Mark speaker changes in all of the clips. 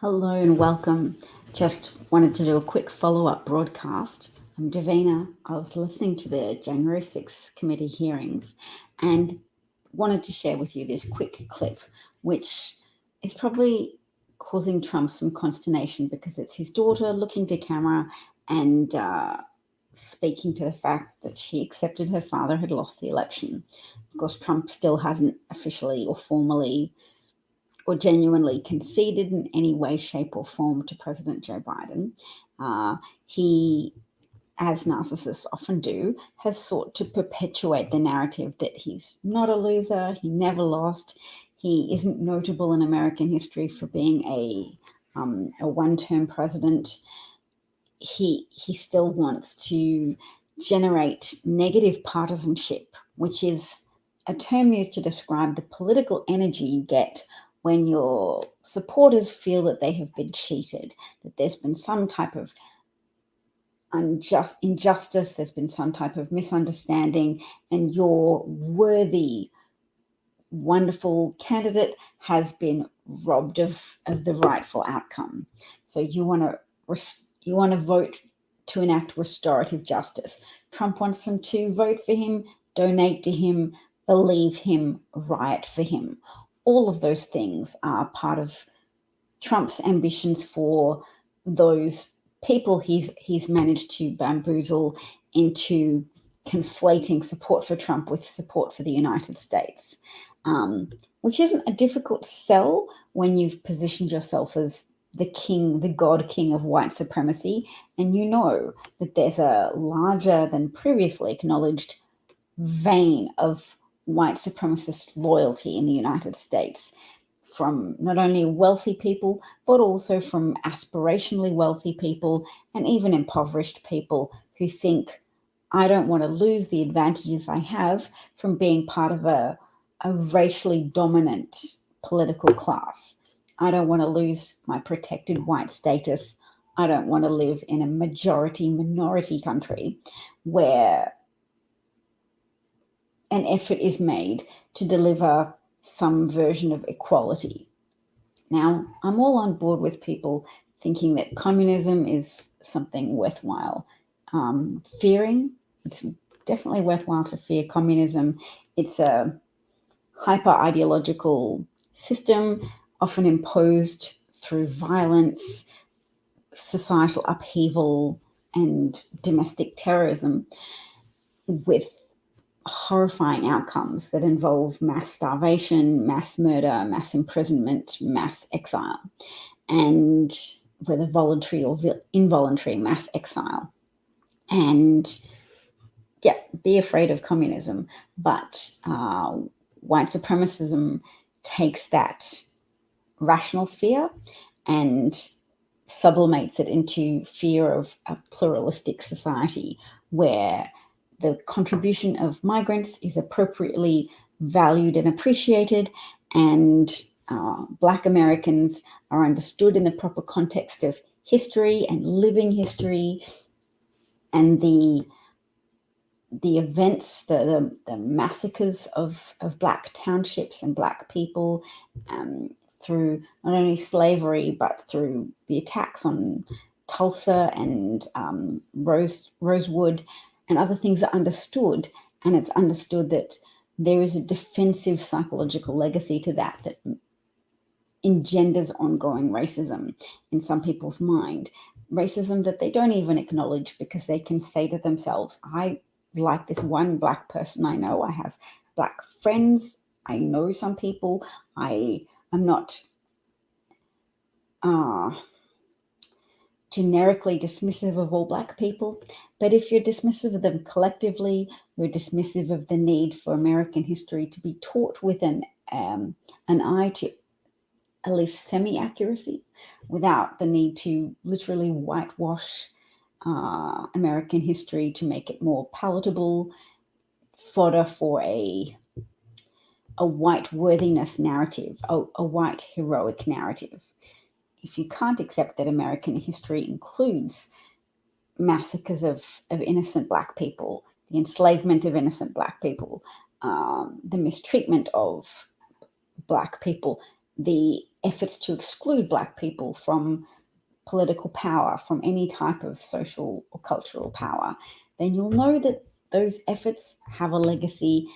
Speaker 1: Hello and welcome. Just wanted to do a quick follow-up broadcast. I'm Davina. I was listening to the January 6th committee hearings and wanted to share with you this quick clip, which is probably causing Trump some consternation because it's his daughter looking to camera and speaking to the fact that she accepted her father had lost the election. Of course, Trump still hasn't officially or formally or genuinely conceded in any way, shape, or form to President Joe Biden. He, as narcissists often do, has sought to perpetuate the narrative that he's not a loser, he never lost, he isn't notable in American history for being a one-term president. He still wants to generate negative partisanship, which is a term used to describe the political energy you get when your supporters feel that they have been cheated, that there's been some type of injustice, there's been some type of misunderstanding, and your worthy, wonderful candidate has been robbed of the rightful outcome. So you want to vote to enact restorative justice. Trump wants them to vote for him, donate to him, believe him, riot for him. All of those things are part of Trump's ambitions for those people he's managed to bamboozle into conflating support for Trump with support for the United States, which isn't a difficult sell when you've positioned yourself as the king, the god king of white supremacy, and you know that there's a larger than previously acknowledged vein of white supremacist loyalty in the United States from not only wealthy people, but also from aspirationally wealthy people and even impoverished people who think, I don't want to lose the advantages I have from being part of a racially dominant political class. I don't want to lose my protected white status. I don't want to live in a majority-minority country where an effort is made to deliver some version of equality. Now, I'm all on board with people thinking that communism is something worthwhile fearing. It's definitely worthwhile to fear communism. It's a hyper-ideological system, often imposed through violence, societal upheaval, and domestic terrorism, with horrifying outcomes that involve mass starvation, mass murder, mass imprisonment, mass exile, and whether voluntary or involuntary mass exile. And yeah, be afraid of communism, but white supremacism takes that rational fear and sublimates it into fear of a pluralistic society where the contribution of migrants is appropriately valued and appreciated, and Black Americans are understood in the proper context of history and living history, and the events, the massacres of Black townships and Black people through not only slavery, but through the attacks on Tulsa and Rosewood and other things are understood. And it's understood that there is a defensive psychological legacy to that engenders ongoing racism in some people's mind. Racism that they don't even acknowledge because they can say to themselves, I like this one Black person I know. I have Black friends. I know some people. I'm not generically dismissive of all Black people, but if you're dismissive of them collectively, you're dismissive of the need for American history to be taught with an eye to at least semi-accuracy, without the need to literally whitewash American history to make it more palatable, fodder for a white worthiness narrative, a white heroic narrative. If you can't accept that American history includes massacres of innocent Black people, the enslavement of innocent Black people, the mistreatment of Black people, the efforts to exclude Black people from political power, from any type of social or cultural power, then you'll know that those efforts have a legacy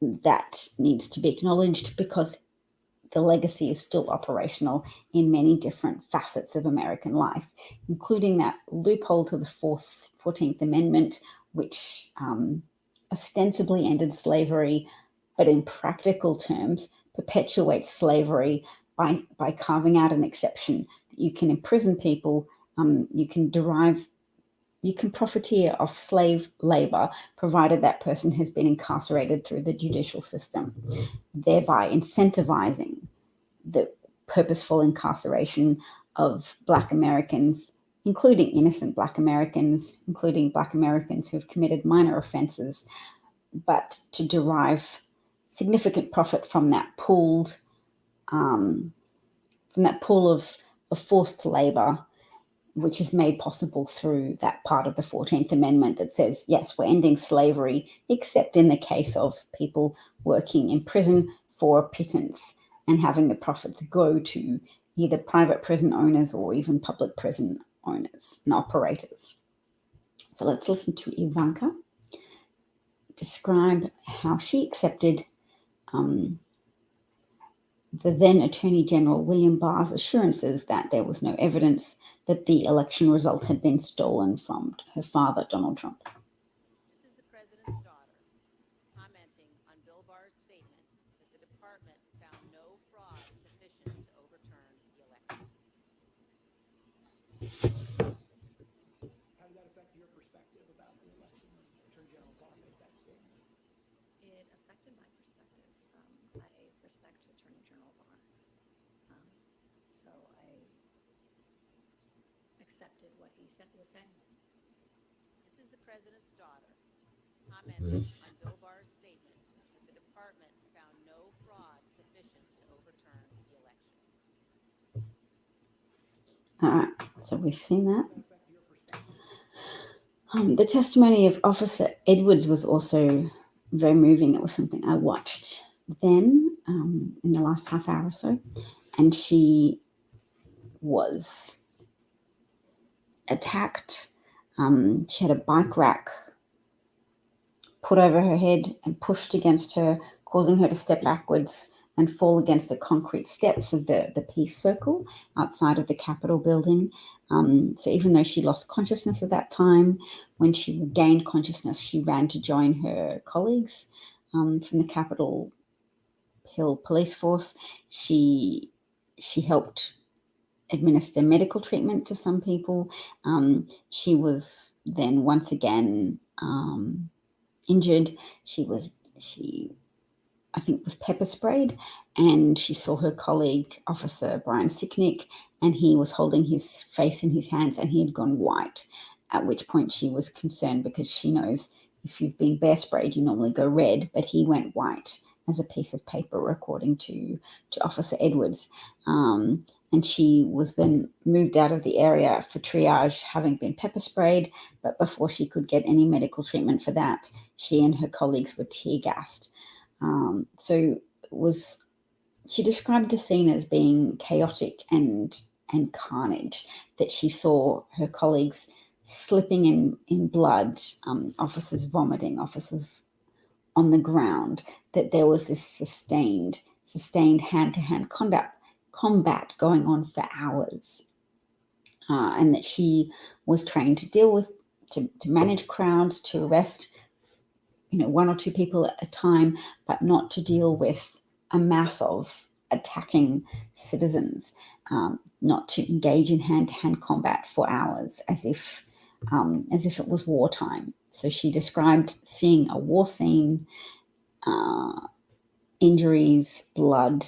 Speaker 1: that needs to be acknowledged, because the legacy is still operational in many different facets of American life, including that loophole to the 14th Amendment, which ostensibly ended slavery, but in practical terms perpetuates slavery by carving out an exception that you can imprison people, you can profiteer off slave labor, provided that person has been incarcerated through the judicial system, thereby incentivizing the purposeful incarceration of Black Americans, including innocent Black Americans, including Black Americans who have committed minor offenses, but to derive significant profit from that pool of forced labor, which is made possible through that part of the 14th Amendment that says, yes, we're ending slavery, except in the case of people working in prison for a pittance and having the profits go to either private prison owners or even public prison owners and operators. So let's listen to Ivanka describe how she accepted the then Attorney General William Barr's assurances that there was no evidence that the election result had been stolen from her father, Donald Trump.
Speaker 2: This is the president's daughter commenting on Bill Barr's statement that the department found no fraud sufficient to overturn the election.
Speaker 3: How did that affect your perspective about the election when Attorney General Barr made that statement?
Speaker 4: It affected my perspective. I respect Attorney General Barr. So I accepted what he was saying.
Speaker 2: This is the president's daughter commenting on Bill Barr's statement that the department found no fraud sufficient to overturn the election.
Speaker 1: All right, so we've seen that. The testimony of Officer Edwards was also very moving. It was something I watched then in the last half hour or so, and she was attacked. She had a bike rack put over her head and pushed against her, causing her to step backwards and fall against the concrete steps of the Peace Circle outside of the Capitol building. So even though she lost consciousness at that time, when she regained consciousness, she ran to join her colleagues from the Capitol Hill Police Force. She helped administer medical treatment to some people. She was then once again injured. She I think was pepper sprayed, and she saw her colleague, Officer Brian Sicknick, and he was holding his face in his hands and he had gone white, at which point she was concerned because she knows if you've been bear sprayed, you normally go red, but he went white as a piece of paper, according to Officer Edwards. And she was then moved out of the area for triage, having been pepper sprayed, but before she could get any medical treatment for that, she and her colleagues were tear gassed. She described the scene as being chaotic and carnage, that she saw her colleagues slipping in blood, officers vomiting, officers on the ground, that there was this sustained hand-to-hand combat going on for hours, and that she was trained to deal with, to manage crowds, to arrest one or two people at a time, but not to deal with a mass of attacking citizens, not to engage in hand-to-hand combat for hours as if it was wartime. So she described seeing a war scene, injuries, blood,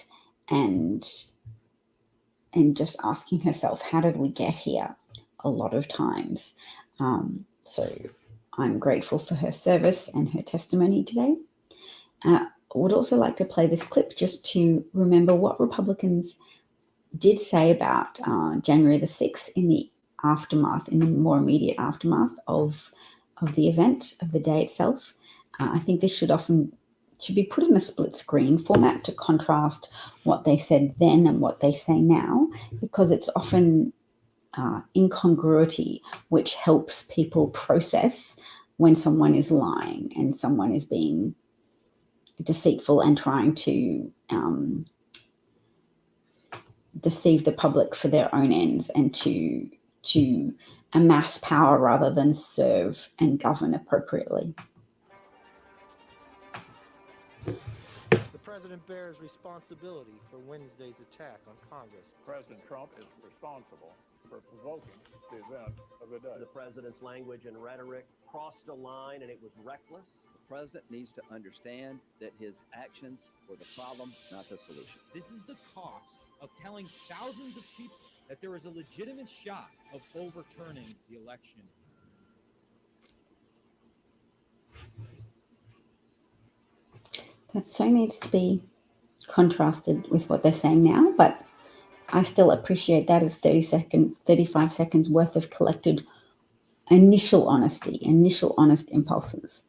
Speaker 1: and just asking herself, how did we get here? A lot of times. So I'm grateful for her service and her testimony today. I would also like to play this clip just to remember what Republicans did say about January the 6th in the aftermath, in the more immediate aftermath of the event, of the day itself. I think this should should be put in a split screen format to contrast what they said then and what they say now, because it's often incongruity which helps people process when someone is lying and someone is being deceitful and trying to deceive the public for their own ends and to amass power rather than serve and govern appropriately.
Speaker 5: The president bears responsibility for Wednesday's attack on Congress.
Speaker 6: President Trump is responsible for provoking the event of the day.
Speaker 7: The president's language and rhetoric crossed a line, and it was reckless.
Speaker 8: The president needs to understand that his actions were the problem, not the solution.
Speaker 9: This is the cost of telling thousands of people that there is a legitimate shot of overturning the election.
Speaker 1: That so needs to be contrasted with what they're saying now, but I still appreciate that as 35 seconds worth of collected initial honesty, initial honest impulses.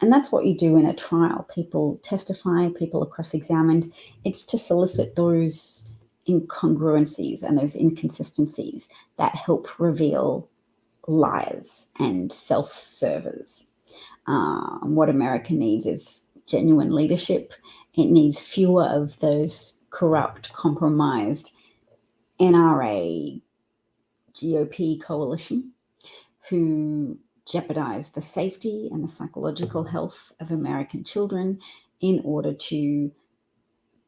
Speaker 1: And that's what you do in a trial. People testify, people are cross-examined. It's to solicit those incongruencies and those inconsistencies that help reveal liars and self-servers. What America needs is genuine leadership. It needs fewer of those corrupt, compromised NRA GOP coalition who jeopardize the safety and the psychological health of American children in order to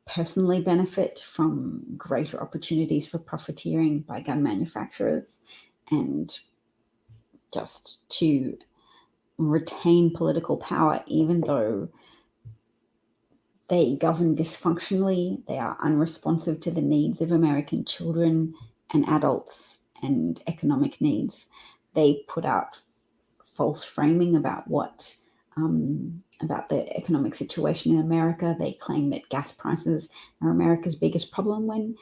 Speaker 1: personally benefit from greater opportunities for profiteering by gun manufacturers and just to retain political power, even though they govern dysfunctionally. They are unresponsive to the needs of American children and adults and economic needs. They put out false framing about about the economic situation in America. They claim that gas prices are America's biggest problem, when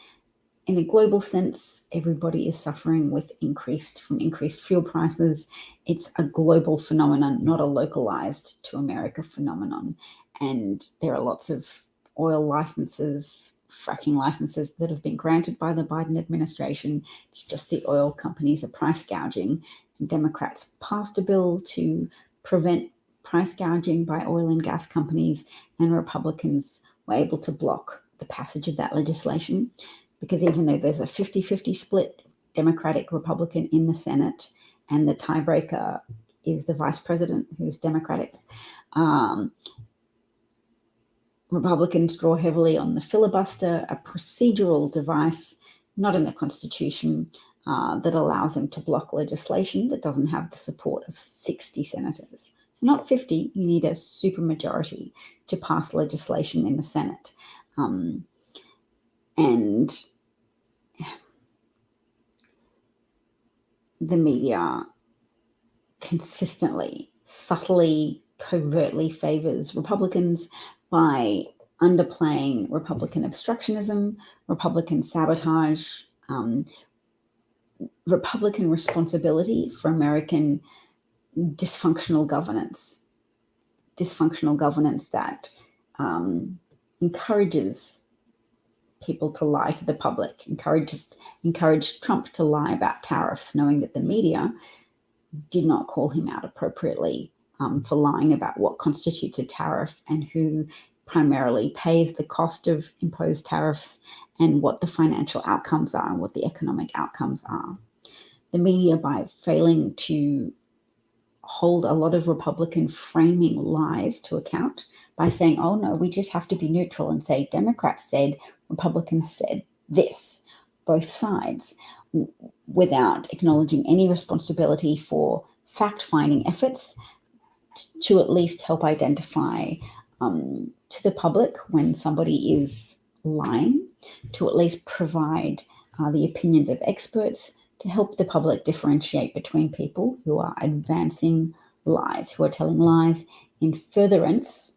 Speaker 1: in a global sense, everybody is suffering with increased fuel prices. It's a global phenomenon, not a localized to America phenomenon. And there are lots of oil licenses, fracking licenses that have been granted by the Biden administration. It's just the oil companies are price gouging. And Democrats passed a bill to prevent price gouging by oil and gas companies, and Republicans were able to block the passage of that legislation, because even though there's a 50-50 split, Democratic, Republican in the Senate, and the tiebreaker is the vice president, who's Democratic, Republicans draw heavily on the filibuster, a procedural device, not in the Constitution, that allows them to block legislation that doesn't have the support of 60 senators. So not 50, you need a supermajority to pass legislation in the Senate. And the media consistently, subtly, covertly favors Republicans by underplaying Republican obstructionism, Republican sabotage, Republican responsibility for American dysfunctional governance that encourages people to lie to the public, encouraged Trump to lie about tariffs, knowing that the media did not call him out appropriately for lying about what constitutes a tariff and who primarily pays the cost of imposed tariffs and what the financial outcomes are and what the economic outcomes are. The media, by failing to hold a lot of Republican framing lies to account by saying, oh no, we just have to be neutral and say Democrats said, Republicans said this, both sides, without acknowledging any responsibility for fact-finding efforts to at least help identify to the public when somebody is lying, to at least provide the opinions of experts to help the public differentiate between people who are advancing lies, who are telling lies in furtherance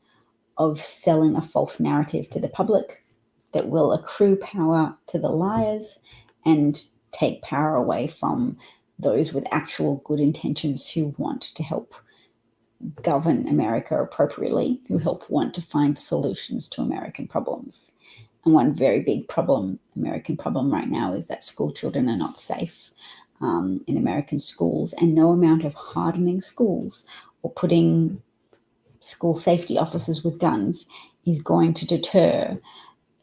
Speaker 1: of selling a false narrative to the public that will accrue power to the liars and take power away from those with actual good intentions who want to help govern America appropriately, who help want to find solutions to American problems. And one very big American problem right now is that school children are not safe in American schools, and no amount of hardening schools or putting school safety officers with guns is going to deter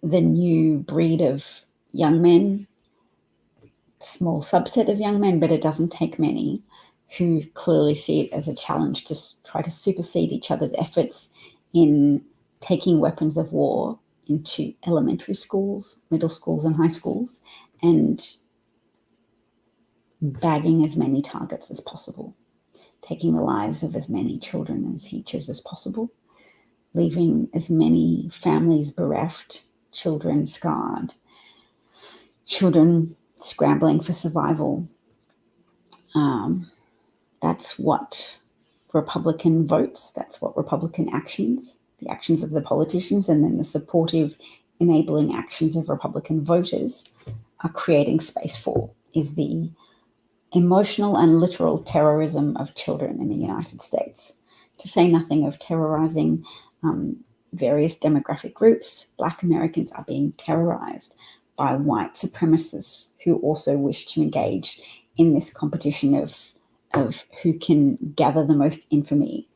Speaker 1: the new breed of young men, small subset of young men, but it doesn't take many, who clearly see it as a challenge to try to supersede each other's efforts in taking weapons of war into elementary schools, middle schools, and high schools, and bagging as many targets as possible, taking the lives of as many children and teachers as possible, leaving as many families bereft, children scarred, children scrambling for survival. That's what Republican votes, that's what Republican actions, the actions of the politicians, and then the supportive, enabling actions of Republican voters are creating space for, is the emotional and literal terrorism of children in the United States, to say nothing of terrorizing various demographic groups. Black Americans are being terrorized by white supremacists who also wish to engage in this competition of who can gather the most infamy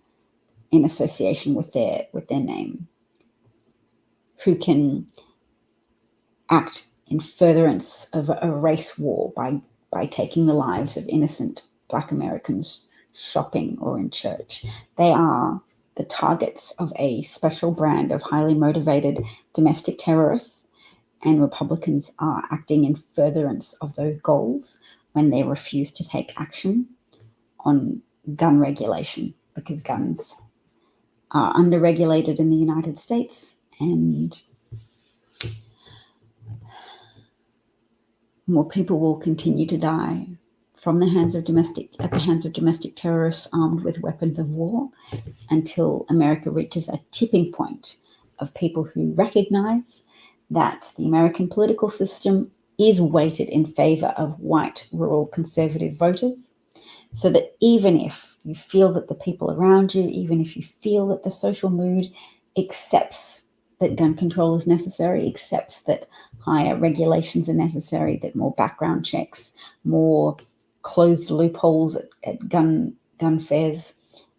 Speaker 1: in association with their name, who can act in furtherance of a race war by taking the lives of innocent Black Americans shopping or in church. They are the targets of a special brand of highly motivated domestic terrorists, and Republicans are acting in furtherance of those goals when they refuse to take action on gun regulation, because guns are underregulated in the United States, and more people will continue to die at the hands of domestic terrorists armed with weapons of war, until America reaches a tipping point of people who recognize that the American political system is weighted in favor of white, rural, conservative voters, so that even if you feel that the people around you, even if you feel that the social mood accepts that gun control is necessary, accepts that higher regulations are necessary, that more background checks, more closed loopholes at gun fairs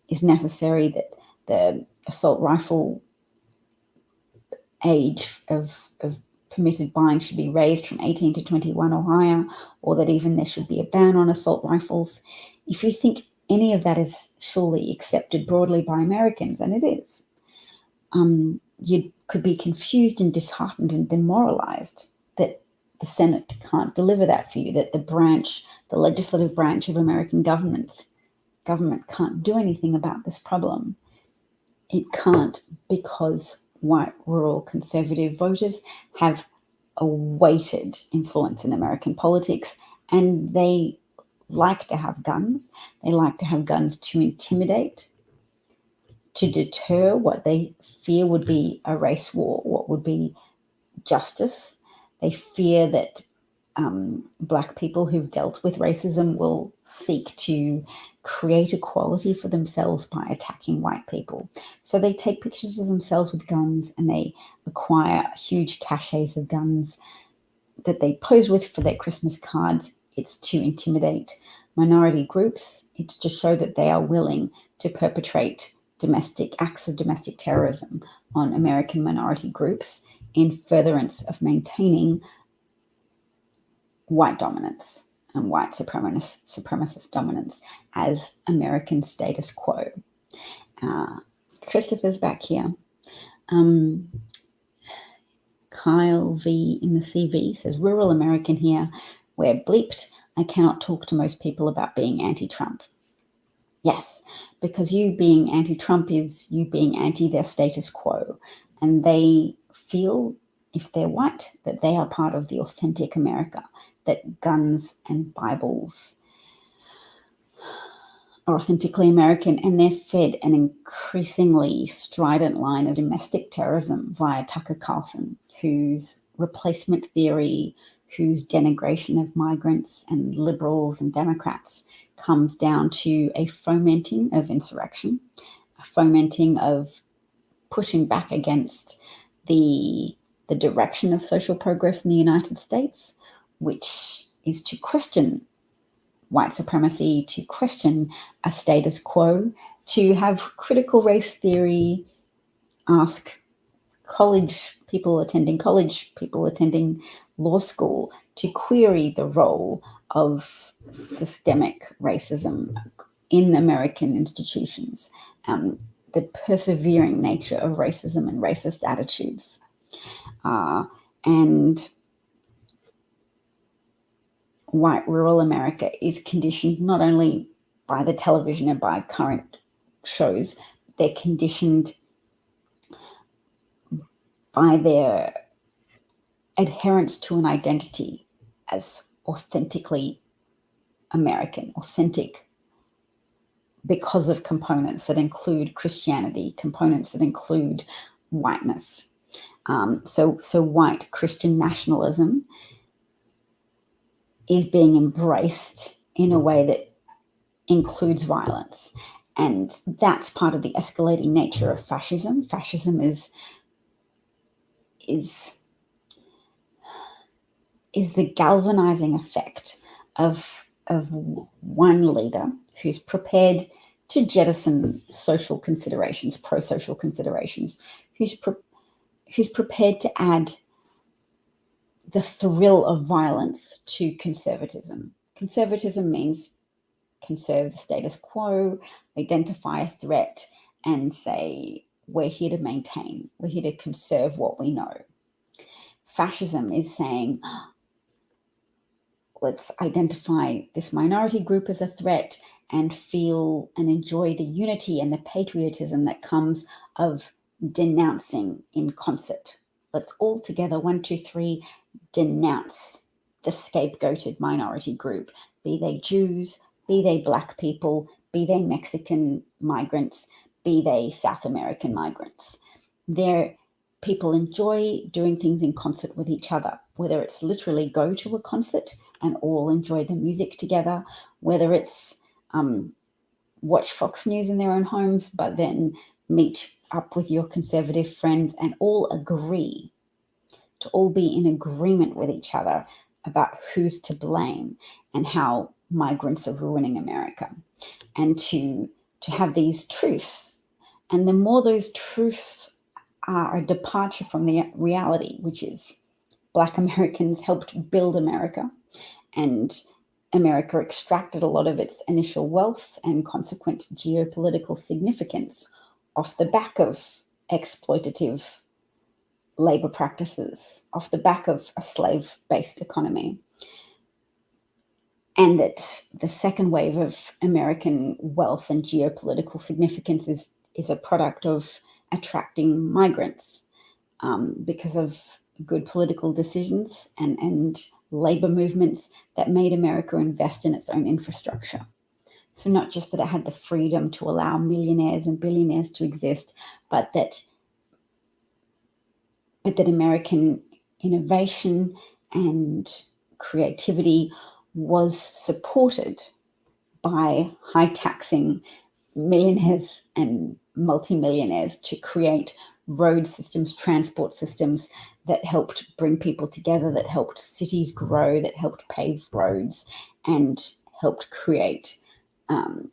Speaker 1: is necessary, that the assault rifle age of permitted buying should be raised from 18 to 21 or higher, or that even there should be a ban on assault rifles. If you think any of that is surely accepted broadly by Americans, and it is, you could be confused and disheartened and demoralized that the Senate can't deliver that for you, that the legislative branch of American government can't do anything about this problem. It can't, because white, rural, conservative voters have a weighted influence in American politics, and they like to have guns. They like to have guns to intimidate, to deter what they fear would be a race war, what would be justice. They fear that Black people who've dealt with racism will seek to create equality for themselves by attacking white people. So they take pictures of themselves with guns, and they acquire huge caches of guns that they pose with for their Christmas cards. It's to intimidate minority groups. It's to show that they are willing to perpetrate acts of domestic terrorism on American minority groups in furtherance of maintaining white dominance and white supremacist dominance as American status quo. Christopher's back here. Kyle V in the CV says, rural American here, we're bleeped. I cannot talk to most people about being anti-Trump. Yes, because you being anti-Trump is you being anti their status quo. And they feel, if they're white, that they are part of the authentic America, that guns and Bibles are authentically American, and they're fed an increasingly strident line of domestic terrorism via Tucker Carlson, whose replacement theory, whose denigration of migrants and liberals and Democrats comes down to a fomenting of insurrection, a fomenting of pushing back against the direction of social progress in the United States, which is to question white supremacy, to question a status quo, to have critical race theory, ask people attending college, people attending law school, to query the role of systemic racism in American institutions, the persevering nature of racism and racist attitudes. And white rural America is conditioned not only by the television and by current shows, they're conditioned by their adherence to an identity as authentically American, authentic because of components that include Christianity, components that include whiteness. So white Christian nationalism is being embraced in a way that includes violence. And that's part of the escalating nature of fascism. Fascism is the galvanizing effect of one leader who's prepared to jettison social considerations, pro-social considerations, who's prepared to add the thrill of violence to conservatism. Conservatism means conserve the status quo, identify a threat, and say, we're here to maintain, we're here to conserve what we know. Fascism is saying, let's identify this minority group as a threat and feel and enjoy the unity and the patriotism that comes of denouncing in concert. Let's all together, 1, 2, 3, denounce the scapegoated minority group, be they Jews, be they Black people, be they Mexican migrants, be they South American migrants. People enjoy doing things in concert with each other, whether it's literally go to a concert and all enjoy the music together, whether it's watch Fox News in their own homes, but then meet up with your conservative friends and all agree, to all be in agreement with each other about who's to blame and how migrants are ruining America, and to have these truths. And the more those truths are a departure from the reality, which is Black Americans helped build America, and America extracted a lot of its initial wealth and consequent geopolitical significance off the back of exploitative labor practices, off the back of a slave-based economy. And that the second wave of American wealth and geopolitical significance is a product of attracting migrants because of good political decisions and labor movements that made America invest in its own infrastructure. So not just that it had the freedom to allow millionaires and billionaires to exist, but that American innovation and creativity was supported by high taxing millionaires and multimillionaires to create road systems, transport systems that helped bring people together, that helped cities grow, that helped pave roads, and helped create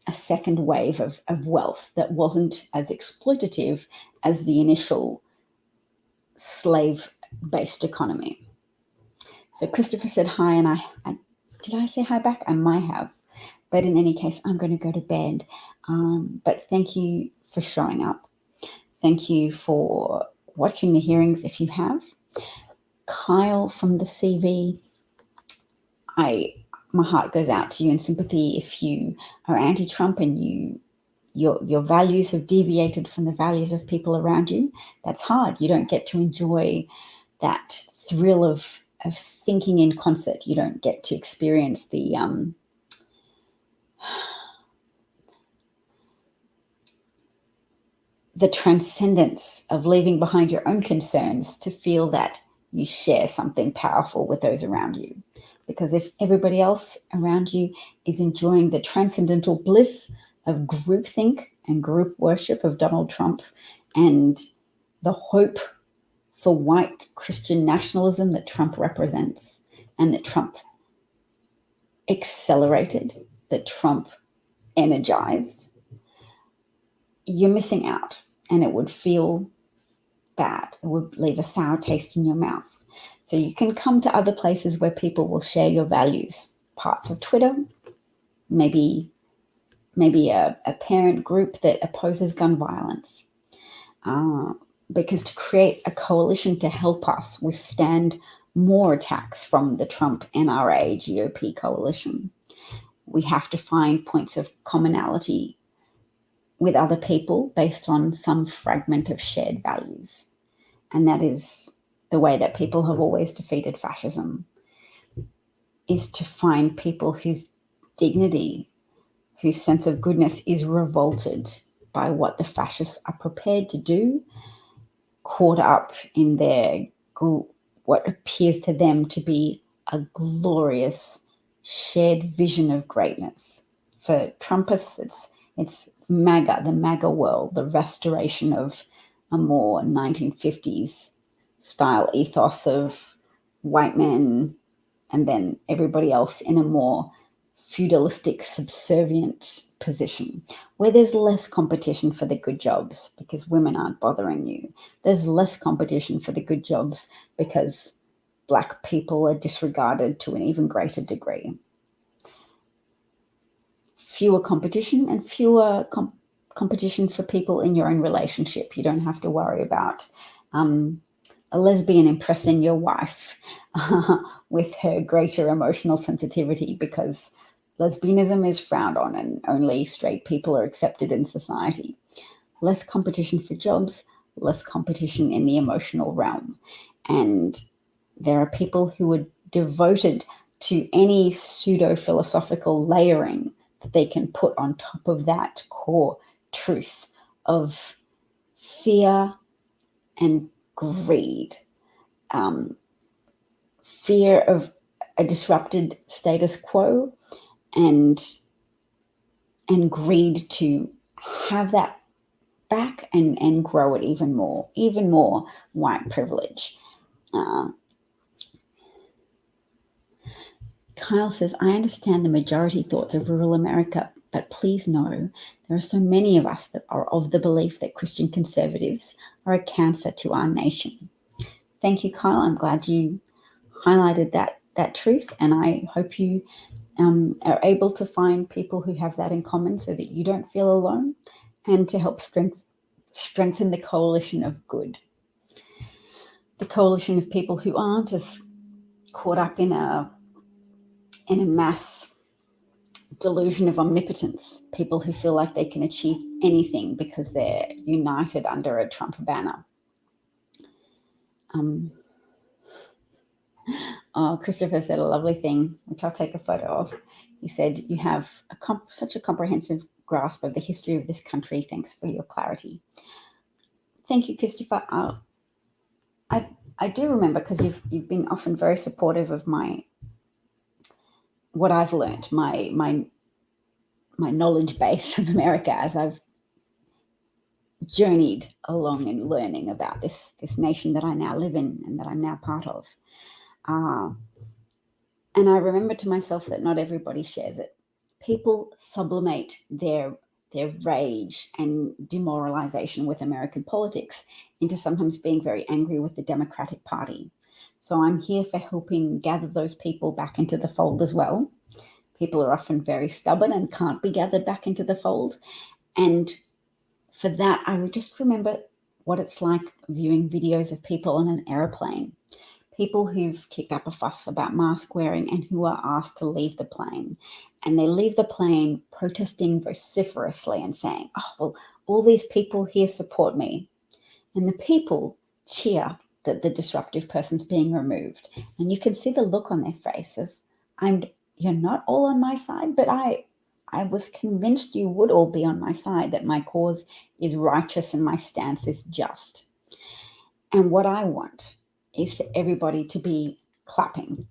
Speaker 1: a second wave of wealth that wasn't as exploitative as the initial slave-based economy. So Christopher said hi, and I did I say hi back? I might have. But in any case, I'm going to go to bed. But thank you for showing up. Thank you for watching the hearings if you have. Kyle from the CV, my heart goes out to you in sympathy if you are anti-Trump and your values have deviated from the values of people around you. That's hard. You don't get to enjoy that thrill of thinking in concert. You don't get to experience the transcendence of leaving behind your own concerns to feel that you share something powerful with those around you. Because if everybody else around you is enjoying the transcendental bliss of groupthink and group worship of Donald Trump and the hope for white Christian nationalism that Trump represents and that Trump accelerated, that Trump energized, you're missing out, and it would feel bad. It would leave a sour taste in your mouth. So you can come to other places where people will share your values, parts of Twitter, maybe a parent group that opposes gun violence. Because to create a coalition to help us withstand more attacks from the Trump NRA GOP coalition, we have to find points of commonality with other people based on some fragment of shared values. And that is the way that people have always defeated fascism, is to find people whose dignity, whose sense of goodness is revolted by what the fascists are prepared to do, caught up in their what appears to them to be a glorious shared vision of greatness. For Trumpists, it's MAGA, the MAGA world, the restoration of a more 1950s style ethos of white men and then everybody else in a more feudalistic, subservient position where there's less competition for the good jobs because women aren't bothering you. There's less competition for the good jobs because Black people are disregarded to an even greater degree. Fewer competition and fewer competition for people in your own relationship. You don't have to worry about a lesbian impressing your wife with her greater emotional sensitivity because lesbianism is frowned on and only straight people are accepted in society. Less competition for jobs, less competition in the emotional realm. And there are people who are devoted to any pseudo-philosophical layering that they can put on top of that core truth of fear and greed. Fear of a disrupted status quo and greed to have that back and grow it even more white privilege. Kyle says, I understand the majority thoughts of rural America, but please know there are so many of us that are of the belief that Christian conservatives are a cancer to our nation. Thank you, Kyle. I'm glad you highlighted that truth, and I hope you are able to find people who have that in common so that you don't feel alone and to help strengthen the coalition of good. The coalition of people who aren't as caught up in a mass delusion of omnipotence, people who feel like they can achieve anything because they're united under a Trump banner. Christopher said a lovely thing, which I'll take a photo of. He said, you have such a comprehensive grasp of the history of this country. Thanks for your clarity. Thank you, Christopher. I do remember, because you've been often very supportive of what I've learned, my knowledge base of America as I've journeyed along and learning about this nation that I now live in and that I'm now part of. And I remember to myself that not everybody shares it. People sublimate their rage and demoralization with American politics into sometimes being very angry with the Democratic Party. So I'm here for helping gather those people back into the fold as well. People are often very stubborn and can't be gathered back into the fold. And for that, I would just remember what it's like viewing videos of people on an airplane. People who've kicked up a fuss about mask wearing and who are asked to leave the plane. And they leave the plane protesting vociferously and saying, oh, well, all these people here support me. And the people cheer that the disruptive person's being removed. And you can see the look on their face of, you're not all on my side, but I was convinced you would all be on my side, that my cause is righteous and my stance is just. And what I want is for everybody to be clapping,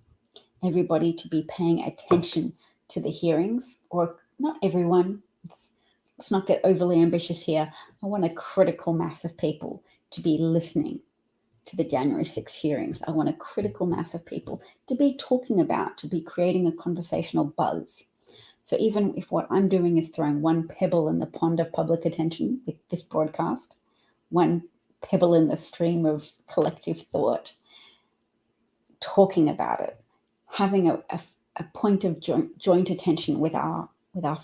Speaker 1: everybody to be paying attention to the hearings, or not everyone. Let's not get overly ambitious here. I want a critical mass of people to be listening to the January 6th hearings. I want a critical mass of people to be talking about, to be creating a conversational buzz. So even if what I'm doing is throwing one pebble in the pond of public attention with this broadcast, one pebble in the stream of collective thought, talking about it, having a point of joint attention with our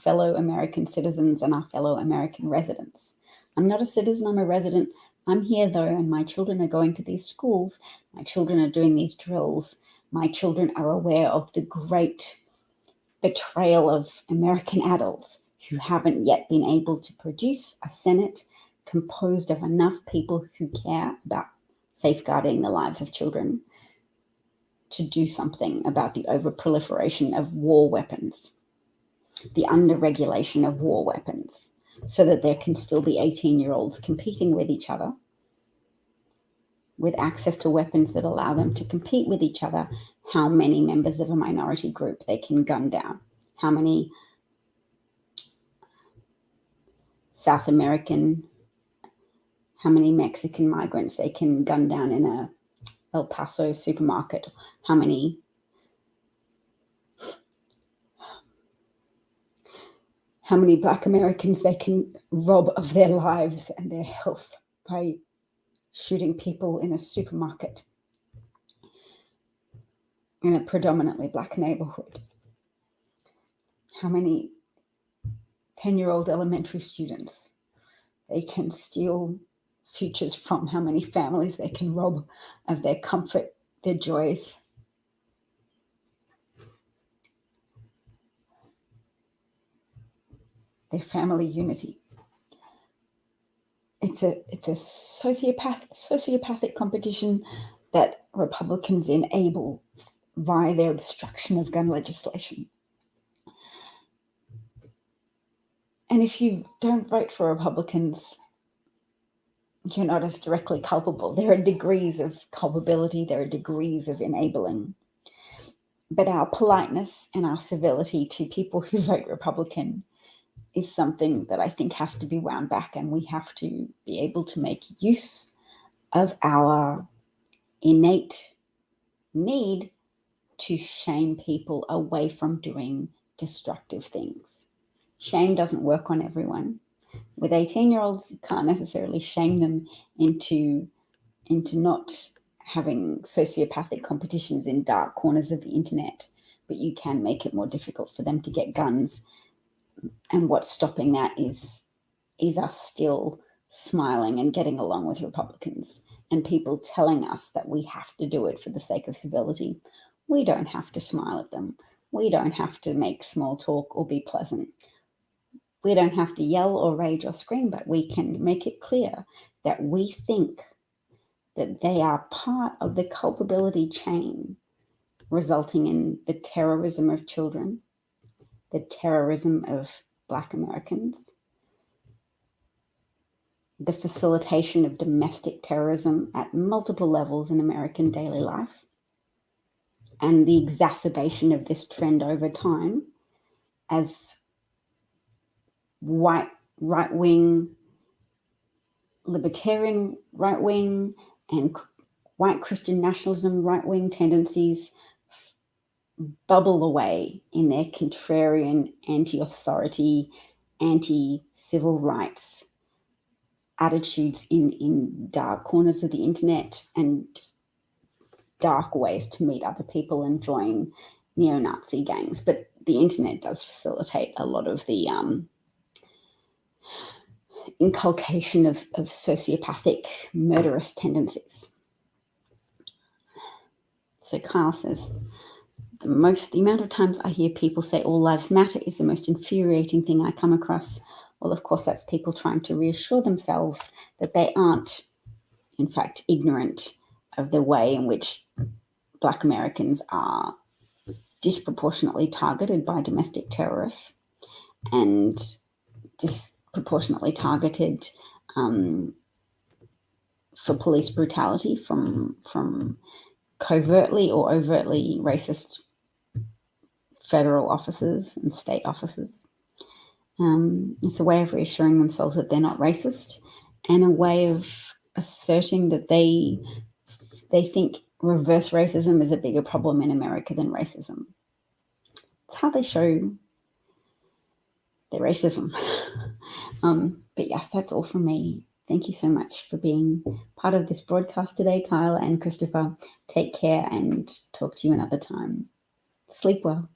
Speaker 1: fellow American citizens and our fellow American residents. I'm not a citizen, I'm a resident. I'm here though, and my children are going to these schools. My children are doing these drills. My children are aware of the great betrayal of American adults who haven't yet been able to produce a Senate composed of enough people who care about safeguarding the lives of children to do something about the overproliferation of war weapons, the under-regulation of war weapons, so that there can still be 18-year-olds competing with each other with access to weapons that allow them to compete with each other, how many members of a minority group they can gun down, how many South American, how many Mexican migrants they can gun down in a El Paso supermarket, how many Black Americans they can rob of their lives and their health by shooting people in a supermarket in a predominantly Black neighborhood. How many 10-year-old elementary students they can steal futures from, how many families they can rob of their comfort, their joys. Their family unity. It's a sociopathic competition that Republicans enable via their obstruction of gun legislation. And if you don't vote for Republicans, you're not as directly culpable. There are degrees of culpability, there are degrees of enabling. But our politeness and our civility to people who vote Republican is something that I think has to be wound back, and we have to be able to make use of our innate need to shame people away from doing destructive things. Shame doesn't work on everyone. With 18-year-olds, you can't necessarily shame them into not having sociopathic competitions in dark corners of the internet, but you can make it more difficult for them to get guns. And what's stopping that is us still smiling and getting along with Republicans and people telling us that we have to do it for the sake of civility. We don't have to smile at them. We don't have to make small talk or be pleasant. We don't have to yell or rage or scream, but we can make it clear that we think that they are part of the culpability chain resulting in the terrorism of children, the terrorism of Black Americans, the facilitation of domestic terrorism at multiple levels in American daily life, and the exacerbation of this trend over time as right-wing, libertarian right-wing, and white Christian nationalism right-wing tendencies bubble away in their contrarian, anti-authority, anti-civil rights attitudes in dark corners of the internet and dark ways to meet other people and join neo-Nazi gangs. But the internet does facilitate a lot of the inculcation of sociopathic, murderous tendencies. So Kyle says, the amount of times I hear people say all lives matter is the most infuriating thing I come across. Well, of course, that's people trying to reassure themselves that they aren't, in fact, ignorant of the way in which Black Americans are disproportionately targeted by domestic terrorists and disproportionately targeted for police brutality from covertly or overtly racist federal officers and state officers. It's a way of reassuring themselves that they're not racist, and a way of asserting that they think reverse racism is a bigger problem in America than racism. It's how they show their racism. But yes, that's all from me. Thank you so much for being part of this broadcast today, Kyle and Christopher. Take care and talk to you another time. Sleep well.